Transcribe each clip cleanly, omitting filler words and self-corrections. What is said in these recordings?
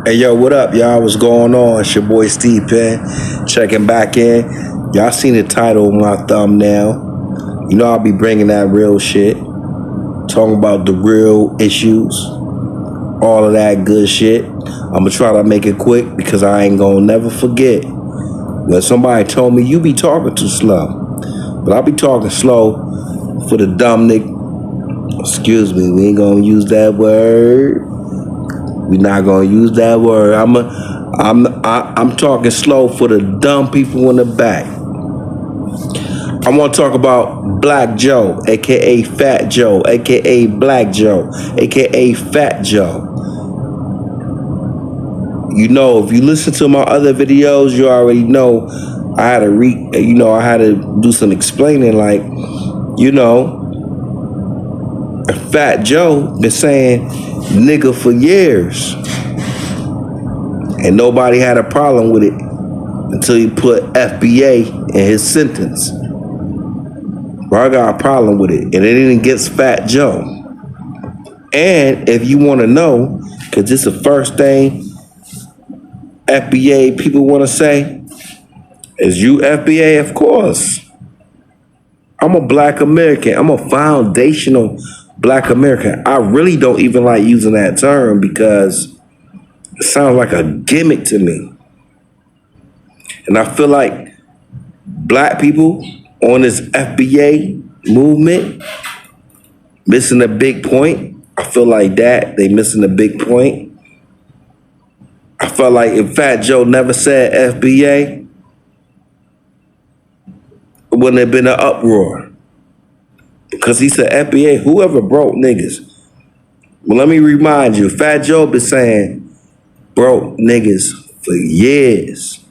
Hey yo, what up, y'all? What's going on? It's your boy Steve Penn, checking back in. Y'all seen the title of my thumbnail. You know I'll be bringing that real shit, talking about the real issues, all of that good shit. I'm gonna try to make it quick because I ain't gonna never forget when somebody told me you be talking too slow. But I'll be talking slow for the dumb nigga. Excuse me, we ain't gonna use that word. We're not gonna use that word. I'm talking slow for the dumb people in the back. I want to talk about Black Joe, aka Fat Joe, aka Black Joe, aka Fat Joe. You know, if you listen to my other videos, you already know I had to do some explaining. Like, you know, Fat Joe been saying nigga for years, and nobody had a problem with it until he put FBA in his sentence. Well, I got a problem with it, and it ain't against Fat Joe. And if you want to know, because this is the first thing FBA people want to say, is you FBA? Of course. I'm a Black American. I'm a foundational Black American. I really don't even like using that term because it sounds like a gimmick to me. And I feel like Black people on this FBA movement missing a big point. I feel like they missing a big point. I felt like if Fat Joe never said FBA, it wouldn't have been an uproar. Because he said FBA, whoever broke niggas. Well, let me remind you, Fat Joe been saying broke niggas for years.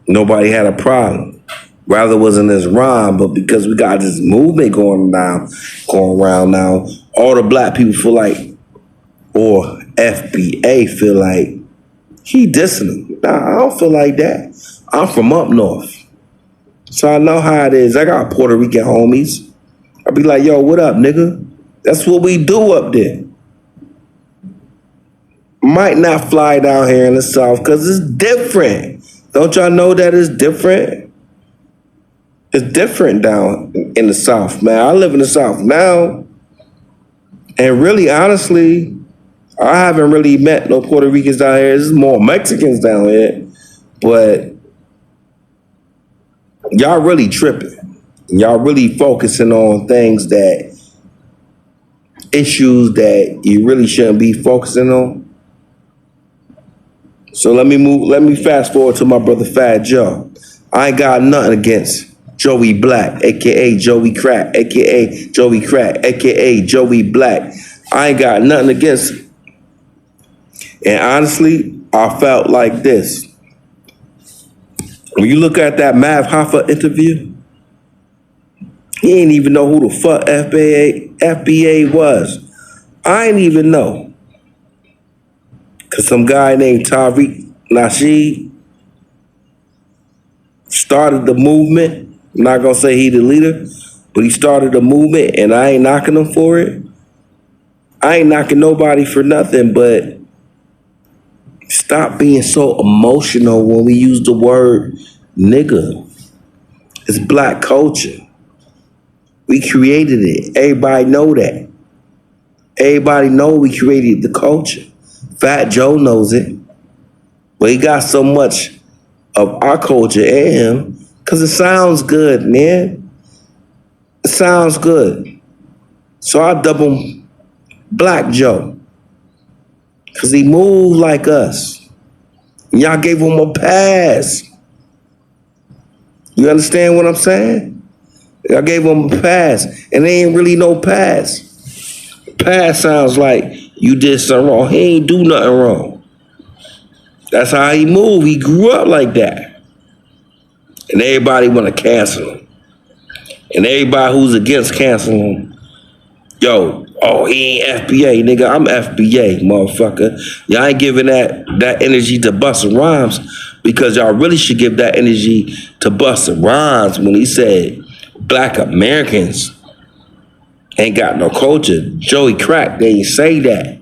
Nobody had a problem. Rather wasn't this rhyme, but because we got this movement going around now, all the Black people feel like, or FBA feel like, he dissing him. Nah, I don't feel like that. I'm from up north, so I know how it is. I got Puerto Rican homies. I be like, yo, what up, nigga? That's what we do up there. Might not fly down here in the South because it's different. Don't y'all know that it's different? It's different down in the South, man. I live in the South now. And really, honestly, I haven't really met no Puerto Ricans down here. There's more Mexicans down here. But y'all really tripping. Y'all really focusing on issues that you really shouldn't be focusing on. So let me fast forward to my brother Fat Joe. I ain't got nothing against Joey Black, aka Joey Crack, aka Joey Crack, aka Joey Black. I ain't got nothing against it. And honestly, I felt like this. When you look at that Mav Hoffa interview, he ain't even know who the fuck FBA was. I ain't even know. Cause some guy named Tariq Nasheed started the movement. I'm not gonna say he the leader, but he started the movement, and I ain't knocking him for it. I ain't knocking nobody for nothing, but stop being so emotional when we use the word nigga. It's Black culture. We created it. Everybody know that. Everybody know we created the culture. Fat Joe knows it. But he got so much of our culture in him because it sounds good, man. It sounds good. So I dub him Black Joe. Because he moved like us. And y'all gave him a pass. You understand what I'm saying? Y'all gave him a pass. And they ain't really no pass. Pass sounds like you did something wrong. He ain't do nothing wrong. That's how he moved. He grew up like that. And everybody want to cancel him. And everybody who's against canceling him, yo, oh, he ain't FBA, nigga. I'm FBA, motherfucker. Y'all ain't giving that energy to Busta Rhymes because y'all really should give that energy to Busta Rhymes when he said Black Americans ain't got no culture. Joey Crack, they ain't say that.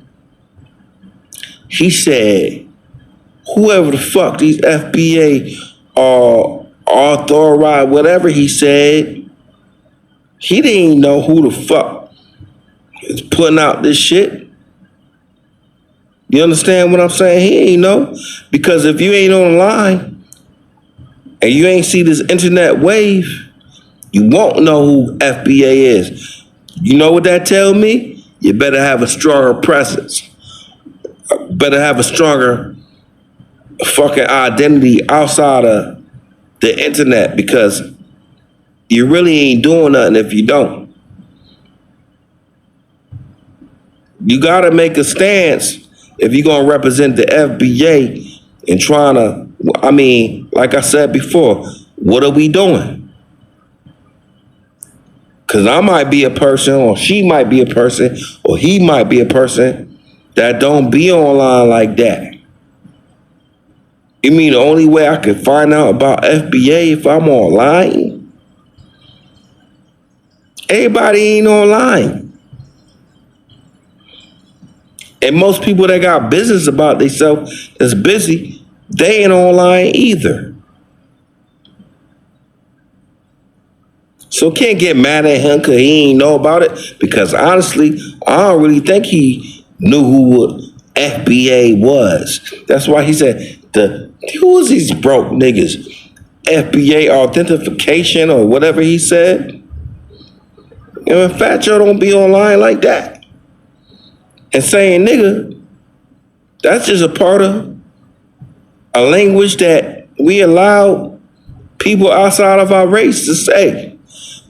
He said, whoever the fuck these FBA or authorized, whatever he said, he didn't know who the fuck is putting out this shit. You understand what I'm saying? He ain't know. Because if you ain't online and you ain't see this internet wave, you won't know who FBA is. You know what that tell me? You better have a stronger presence. Better have a stronger fucking identity outside of the internet, because you really ain't doing nothing if you don't. You gotta make a stance if you're gonna represent the FBA and trying to, I mean, like I said before, what are we doing? Because I might be a person, or she might be a person, or he might be a person that don't be online like that. You mean the only way I could find out about FBA if I'm online? Everybody ain't online. And most people that got business about themselves that's busy, they ain't online either. So can't get mad at him because he ain't know about it. Because honestly, I don't really think he knew who FBA was. That's why he said, who is these broke niggas? FBA authentication or whatever he said. You know, fatjoe don't be online like that. And saying nigga, that's just a part of a language that we allow people outside of our race to say.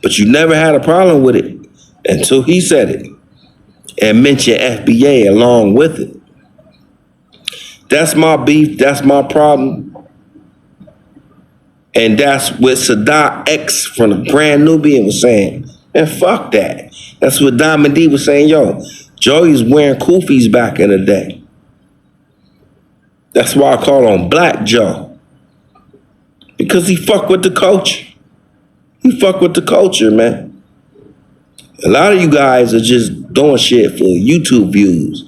But you never had a problem with it until he said it and mentioned FBA along with it. That's my beef. That's my problem. And that's what Sadat X from the Brand Nubian was saying. And fuck that. That's what Diamond D was saying. Yo, Joey's wearing kufis back in the day. That's why I call him Black Joe. Because he fuck with the culture. He fuck with the culture, man. A lot of you guys are just doing shit for YouTube views.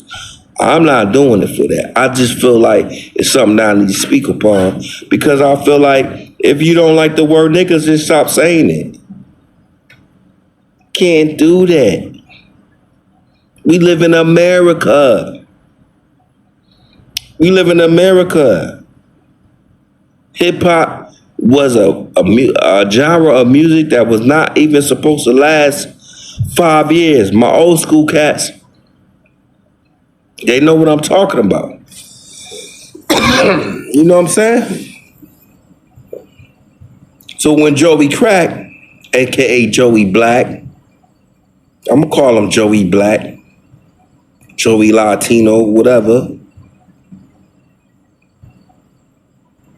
I'm not doing it for that. I just feel like it's something that I need to speak upon, because I feel like if you don't like the word niggas, just stop saying it. Can't do that. We live in America. We live in America. Hip hop was a genre of music that was not even supposed to last 5 years. My old school cats, they know what I'm talking about. You know what I'm saying? So when Joey Crack, aka Joey Black, I'm gonna call him Joey Black, Joey Latino, whatever.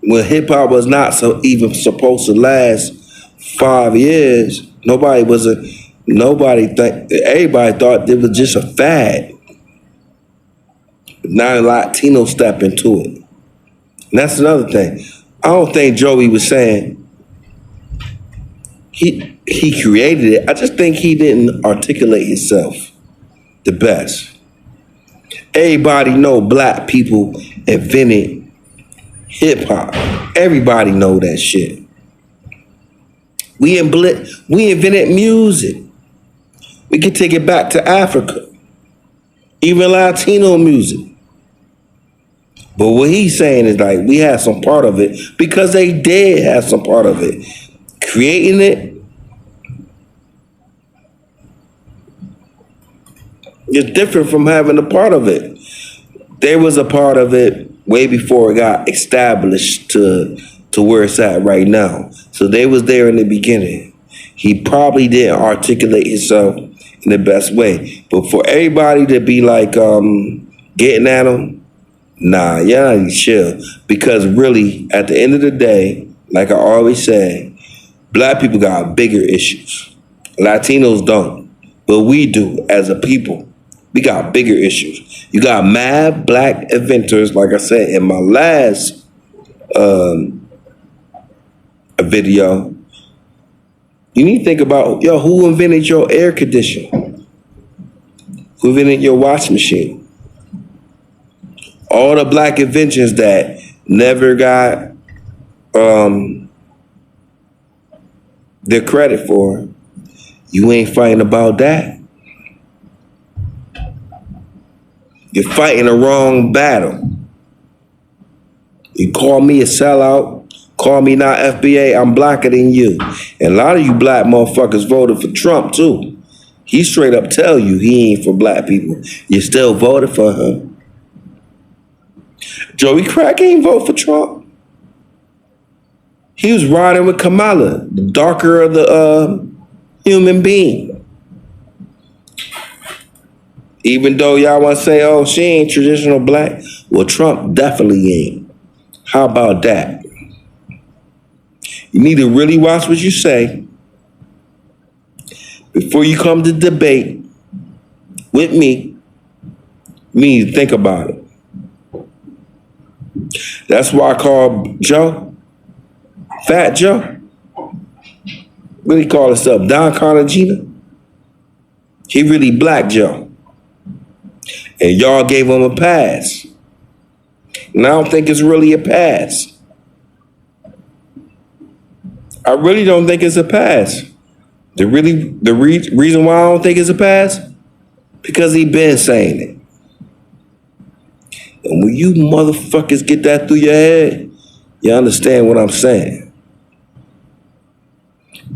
When hip hop was not even supposed to last 5 years, everybody thought it was just a fad. Now Latino step into it. And that's another thing. I don't think Joey was saying he created it. I just think he didn't articulate himself the best. Everybody know black people invented hip hop. Everybody know that shit. We invented music. We can take it back to Africa. Even Latino music. But what he's saying is like we had some part of it, because they did have some part of it. Creating it is different from having a part of it. There was a part of it way before it got established to where it's at right now. So they was there in the beginning. He probably didn't articulate himself in the best way. But for everybody to be like getting at him, nah, y'all need to chill. Because really, at the end of the day, like I always say, black people got bigger issues. Latinos don't. But we do as a people. We got bigger issues. You got mad black inventors, like I said in my last video. You need to think about, who invented your air conditioner? Who invented your washing machine? All the black inventions that never got their credit for, you ain't fighting about that. You're fighting the wrong battle. You call me a sellout, call me not FBA, I'm blacker than you. And a lot of you black motherfuckers voted for Trump too. He straight up tell you he ain't for black people. You still voted for him. Joey Crack ain't vote for Trump. He was riding with Kamala, the darker of the human being. Even though y'all want to say, oh, she ain't traditional black. Well, Trump definitely ain't. How about that? You need to really watch what you say before you come to debate with me. You need to think about it. That's why I call Joe Fat Joe. What do he call himself? Don Carnegie? He really Black Joe. And y'all gave him a pass. And I don't think it's really a pass. I really don't think it's a pass. The reason why I don't think it's a pass? Because he been saying it. And when you motherfuckers get that through your head, you understand what I'm saying.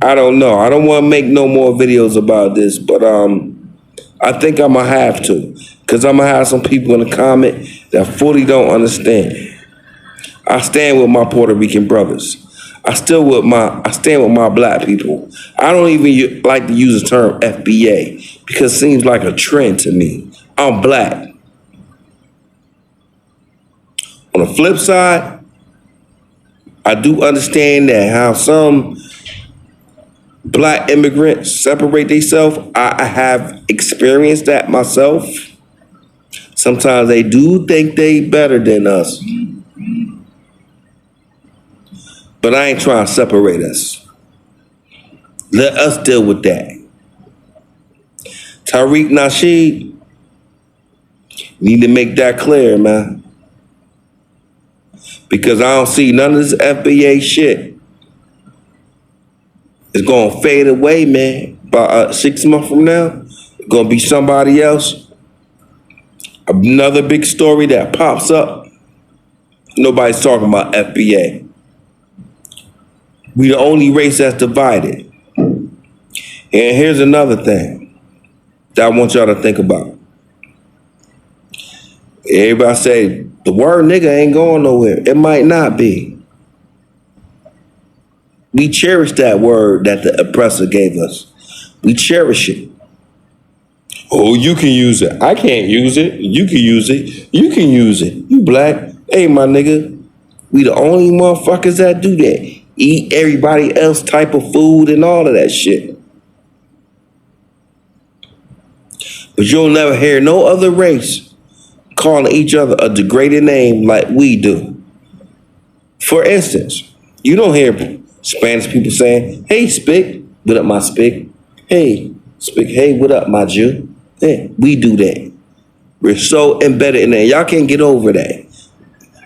I don't know. I don't want to make no more videos about this, but I think I'm going to have to. Because I'm going to have some people in the comment that fully don't understand. I stand with my Puerto Rican brothers. I stand with my black people. I don't even like to use the term FBA because it seems like a trend to me. I'm black. On the flip side, I do understand that how some black immigrants separate themselves. I have experienced that myself. Sometimes they do think they better than us. But I ain't trying to separate us. Let us deal with that. Tariq Nasheed, need to make that clear, man. Because I don't see none of this FBA shit. It's gonna fade away, man. About 6 months from now, it's gonna be somebody else. Another big story that pops up. Nobody's talking about FBA. We the only race that's divided. And here's another thing that I want y'all to think about. Everybody say, the word nigga ain't going nowhere. It might not be. We cherish that word that the oppressor gave us. We cherish it. Oh, you can use it. I can't use it. You can use it. You can use it. You black. Hey, my nigga. We the only motherfuckers that do that. Eat everybody else type of food and all of that shit. But you'll never hear no other race calling each other a degraded name like we do. For instance, you don't hear Spanish people saying, hey, Spick, what up, my Spick? Hey, Spick, hey, what up, my Jew? Hey, we do that. We're so embedded in that. Y'all can't get over that.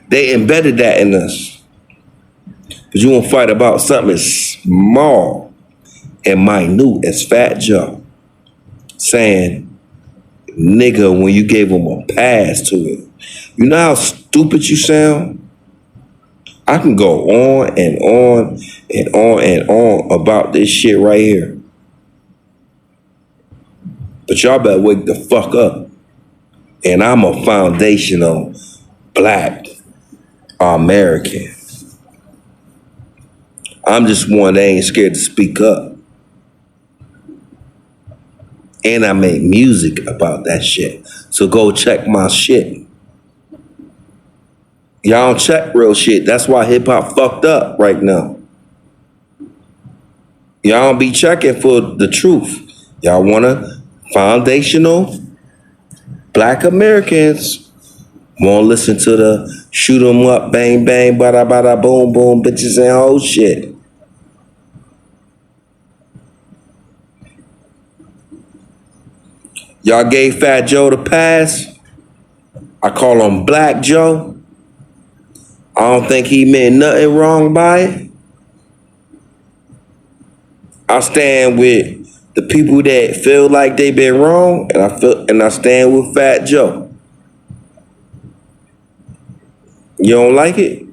They embedded that in us. Because you won't fight about something as small and minute as Fat Joe saying, nigga, when you gave him a pass to it. You know how stupid you sound? I can go on and on and on and on about this shit right here. But y'all better wake the fuck up. And I'm a foundational black American. I'm just one that ain't scared to speak up. And I make music about that shit. So go check my shit. Y'all don't check real shit. That's why hip hop fucked up right now. Y'all don't be checking for the truth. Y'all wanna foundational black Americans won't listen to the shoot 'em up, bang bang, bada bada boom boom, bitches and whole shit. Y'all gave Fat Joe the pass. I call him Black Joe. I don't think he meant nothing wrong by it. I stand with the people that feel like they been wrong, and I stand with Fat Joe. You don't like it?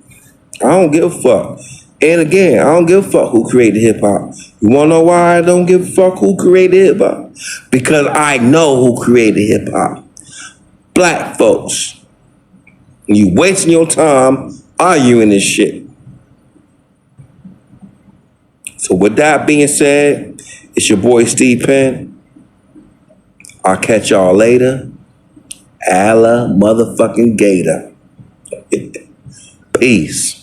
I don't give a fuck. And again, I don't give a fuck who created hip hop. You wanna know why I don't give a fuck who created hip hop? Because I know who created hip hop. Black folks. You wasting your time arguing this shit. So with that being said, it's your boy Steve Penn. I'll catch y'all later. Alla motherfucking Gator. Peace.